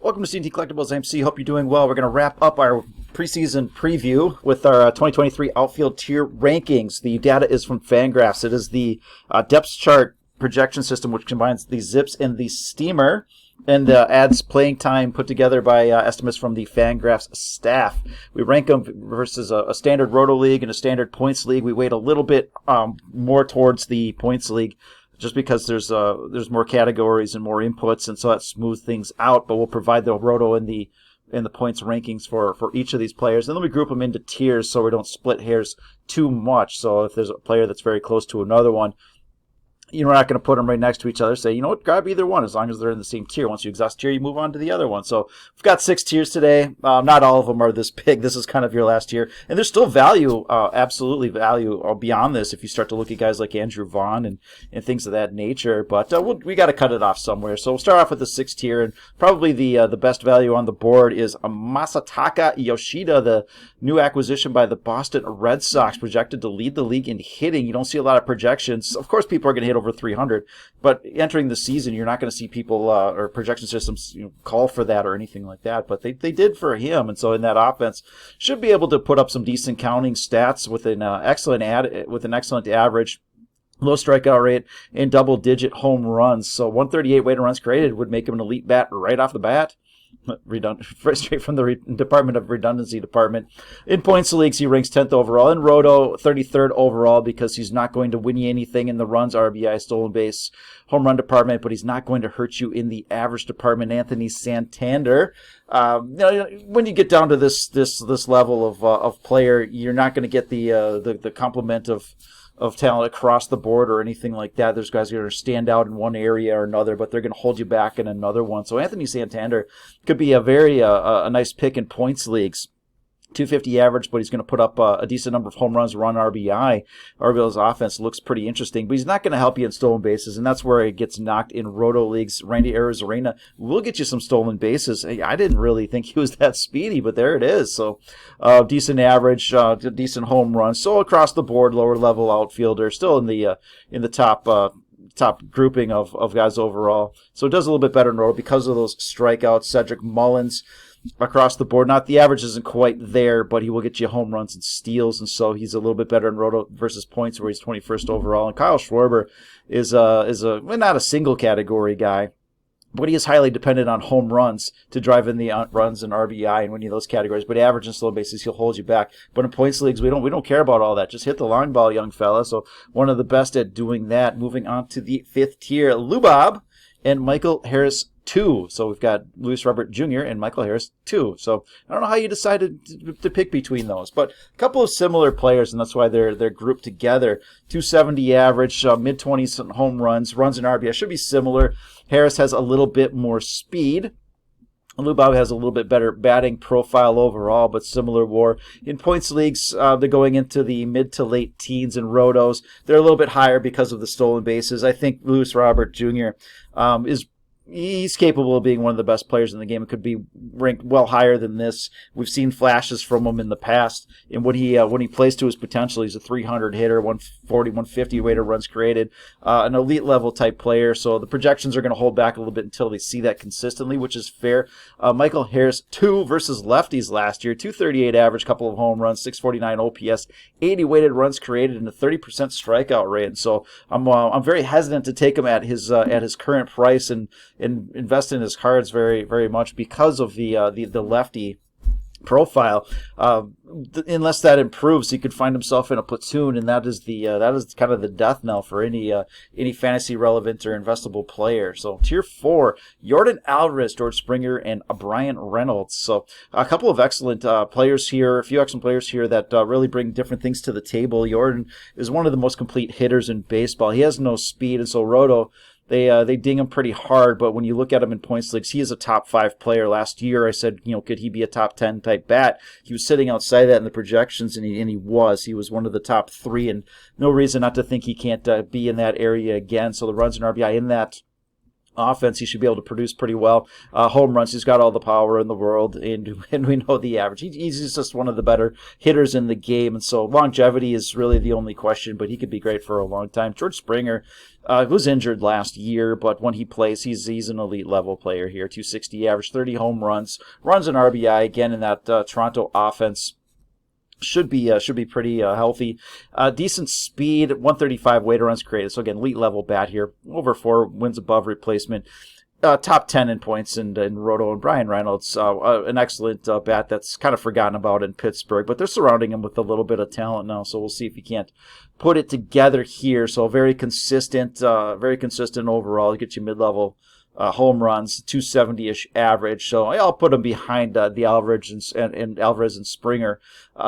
Welcome to CNT Collectibles MC. Hope you're doing well. We're going to wrap up our preseason preview with our 2023 outfield tier rankings. The data is from Fangraphs. It is the depth chart projection system, which combines the Zips and the Steamer, and adds playing time put together by estimates from the Fangraphs staff. We rank them versus a standard Roto League and a standard points league. We weight a little bit more towards the points league, just because there's more categories and more inputs, and so that smooths things out. But we'll provide the Roto and the points rankings for each of these players, and then we group them into tiers so we don't split hairs too much. So if there's a player that's very close to another one, you're not going to put them right next to each other. Say, you know what, grab either one as long as they're in the same tier. Once you exhaust tier, you move on to the other one. So we've got 6 tiers today. Not all of them are this big. This is kind of your last tier. And there's still value, absolutely value beyond this if you start to look at guys like Andrew Vaughn and things of that nature. But we got to cut it off somewhere. So we'll start off with the 6th tier. And probably the best value on the board is Masataka Yoshida, the new acquisition by the Boston Red Sox, projected to lead the league in hitting. You don't see a lot of projections. Of course, people are going to hit over 300, but entering the season, you're not going to see people or projection systems call for that or anything like that. But they did for him, and so in that offense, should be able to put up some decent counting stats with an excellent average, low strikeout rate, and double-digit home runs. So 138 weighted runs created would make him an elite bat right off the bat. Straight from the Department of Redundancy department. In points leagues, he ranks 10th overall. In Roto, 33rd overall, because he's not going to win you anything in the runs, RBI, stolen base, home run department, but he's not going to hurt you in the average department. Anthony Santander. When you get down to this level of player, you're not going to get the complement of talent across the board or anything like that. There's guys who are going to stand out in one area or another, but they're going to hold you back in another one. So Anthony Santander could be a very a nice pick in points leagues. 250 average, but he's going to put up a decent number of home runs, run RBI. RBI's offense looks pretty interesting, but he's not going to help you in stolen bases, and that's where it gets knocked in Roto leagues. Randy Arozarena will get you some stolen bases. Hey, I didn't really think he was that speedy, but there it is. So decent average, decent home runs. So across the board, lower level outfielder, still in the top grouping of guys overall. So it does a little bit better in Roto because of those strikeouts. Cedric Mullins across the board. Not the average isn't quite there, but he will get you home runs and steals, and so he's a little bit better in Roto versus points, where he's 21st overall. And Kyle Schwarber is not a single category guy, but he is highly dependent on home runs to drive in the runs and RBI and win you those categories. But average and slow bases, he'll hold you back. But in points leagues, we don't care about all that. Just hit the long ball, young fella. So one of the best at doing that. Moving on to the 5th tier, Lubob and Michael Harris 2. So we've got Luis Robert Jr. and Michael Harris 2. So I don't know how you decided to pick between those, but a couple of similar players, and that's why they're grouped together. 270 average, mid-20s home runs and RBI should be similar. Harris has a little bit more speed. Lubob has a little bit better batting profile overall, but similar WAR. In points leagues, they're going into the mid to late teens. In Rotos, they're a little bit higher because of the stolen bases. I think Luis Robert Jr. He's capable of being one of the best players in the game. It could be ranked well higher than this. We've seen flashes from him in the past, and when he plays to his potential, he's a 300 hitter, 140, 150 weighted runs created, an elite level type player. So the projections are going to hold back a little bit until they see that consistently, which is fair. Michael Harris 2 versus lefties last year, 238 average, couple of home runs, 649 OPS, 80 weighted runs created, and a 30% strikeout rate. And so I'm very hesitant to take him at his current price and invest in his cards very, very much because of the lefty profile. Unless that improves, he could find himself in a platoon, and that is kind of the death knell for any fantasy relevant or investable player. So tier 4, Yordan Alvarez, George Springer, and Brian Reynolds. So a couple of excellent players here, a few excellent players here that really bring different things to the table. Yordan is one of the most complete hitters in baseball. He has no speed, and so Roto, they ding him pretty hard, but when you look at him in points leagues, he is a top 5 player. Last year, I said, could he be a top 10 type bat? He was sitting outside that in the projections, and he was. He was one of the top 3, and no reason not to think he can't be in that area again. So the runs and RBI in that offense, he should be able to produce pretty well. Home runs, he's got all the power in the world, and we know the average. He's just one of the better hitters in the game, and so longevity is really the only question, but he could be great for a long time. George Springer was injured last year, but when he plays, he's an elite level player here. 260 average, 30 home runs and RBI, again in that Toronto offense. Should be pretty healthy. Decent speed, 135 weighted runs created. So again, elite level bat here. Over 4 wins above replacement. Top 10 in points in Roto, and Brian Reynolds, an excellent bat that's kind of forgotten about in Pittsburgh, but they're surrounding him with a little bit of talent now, so we'll see if he can't put it together here. So very consistent overall. He gets you mid-level home runs, 270-ish average. So I'll put him behind the Alvarez and Alvarez and Springer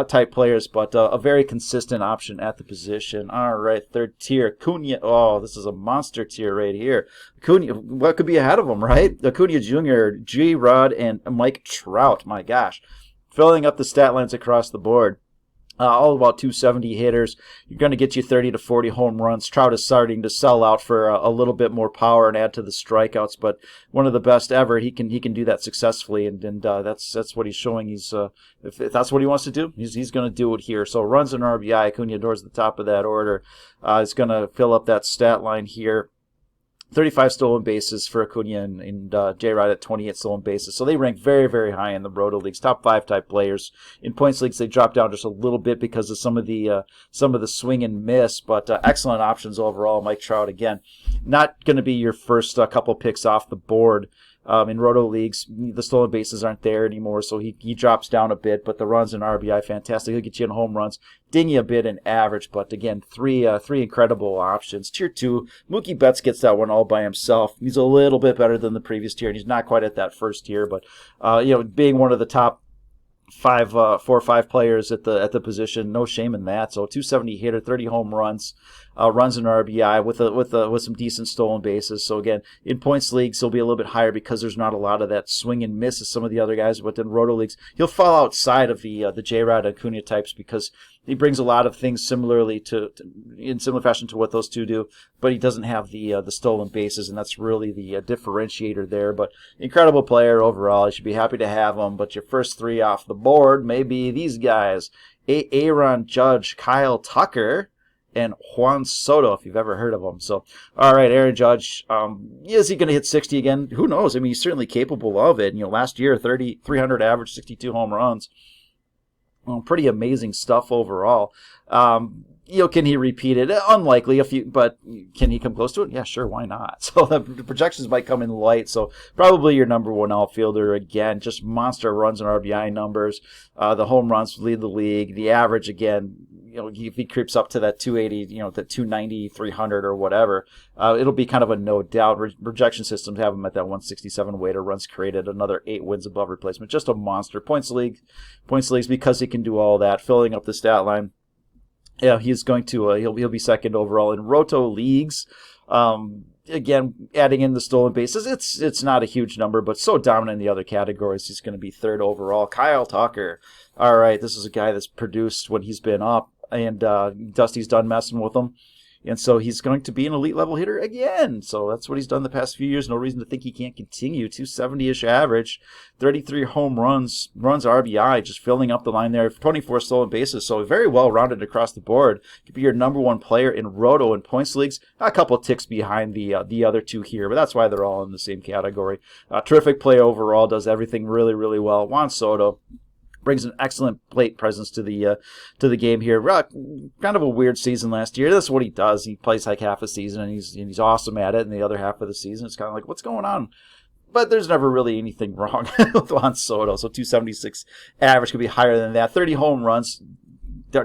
type players, but a very consistent option at the position. All right, third tier, Acuna. Oh, this is a monster tier right here. Acuna, what could be ahead of him, right? Acuna Jr., G-Rod, and Mike Trout. My gosh, filling up the stat lines across the board. All about 270 hitters. You're going to get you 30 to 40 home runs. Trout is starting to sell out for a little bit more power and add to the strikeouts, but one of the best ever. He can do that successfully, and that's what he's showing. If that's what he wants to do, he's going to do it here. So runs and RBI, Acuna towards the top of that order. Is going to fill up that stat line here. 35 stolen bases for Acuna and J-Rod at 28 stolen bases. So they rank very, very high in the Roto leagues. Top 5 type players. In points leagues, they drop down just a little bit because of some of the swing and miss, but excellent options overall. Mike Trout, again, not going to be your first couple picks off the board. In Roto leagues, the stolen bases aren't there anymore, so he drops down a bit, but the runs and RBI, fantastic. He'll get you in home runs, ding you a bit in average, but again, three incredible options. Tier 2, Mookie Betts gets that one all by himself. He's a little bit better than the previous tier, and he's not quite at that first tier, but being one of the top 4 or 5 players at the position, no shame in that. So 270 hitter, 30 home runs, runs and RBI with some decent stolen bases. So again, in points leagues, he'll be a little bit higher because there's not a lot of that swing and miss as some of the other guys. But in Roto leagues, he'll fall outside of the J-Rod and Acuna types because he brings a lot of things in similar fashion to what those two do, but he doesn't have the stolen bases, and that's really the differentiator there. But incredible player overall. You should be happy to have him. But your first 3 off the board may be these guys: Aaron Judge, Kyle Tucker, and Juan Soto, if you've ever heard of him. So, all right, Aaron Judge, is he going to hit 60 again? Who knows? I mean, he's certainly capable of it. Last year, 300 average, 62 home runs. Pretty amazing stuff overall. Can he repeat it? Unlikely, but can he come close to it? Yeah, sure, why not? So the projections might come in light. So probably your number 1 outfielder again. Just monster runs and RBI numbers. The home runs lead the league. The average again, if he creeps up to that 280, that 290, 300 or whatever, it'll be kind of a no doubt. Projection systems have him at that 167 weighted, runs created, another 8 wins above replacement. Just a monster. Points leagues because he can do all that, filling up the stat line. Yeah, he's going to. He'll be second overall in Roto leagues. Again, adding in the stolen bases, it's not a huge number, but so dominant in the other categories, he's going to be third overall. Kyle Tucker. All right, this is a guy that's produced when he's been up, and Dusty's done messing with him. And so he's going to be an elite level hitter again. So that's what he's done the past few years. No reason to think he can't continue. 270-ish average, 33 home runs RBI, just filling up the line there. 24 stolen bases. So very well rounded across the board. Could be your number 1 player in Roto and points leagues. A couple ticks behind the other 2 here, but that's why they're all in the same category. Terrific play overall. Does everything really, really well. Juan Soto brings an excellent plate presence to the game here. Kind of a weird season last year. That's what he does. He plays like half a season, and he's awesome at it. And the other half of the season, it's kind of like, what's going on? But there's never really anything wrong with Juan Soto. So 276 average could be higher than that. 30 home runs.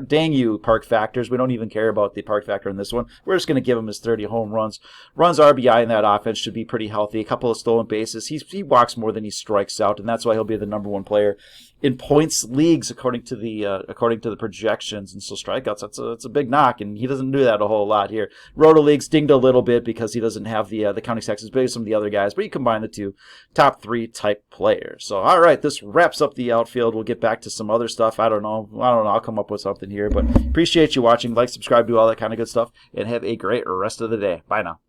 Dang you, park factors. We don't even care about the park factor in this one. We're just going to give him his 30 home runs. Runs RBI in that offense should be pretty healthy. A couple of stolen bases. He walks more than he strikes out, and that's why he'll be the number 1 player in points leagues according to the projections. And so strikeouts, that's a big knock, and he doesn't do that a whole lot here. Roto leagues dinged a little bit because he doesn't have the counting sacks as big as some of the other guys, but you combine the 2, top 3 type players. So all right, this wraps up the outfield. We'll get back to some other stuff. I don't know. I'll come up with something here, but appreciate you watching. Like, subscribe, do all that kind of good stuff, and have a great rest of the day. Bye now.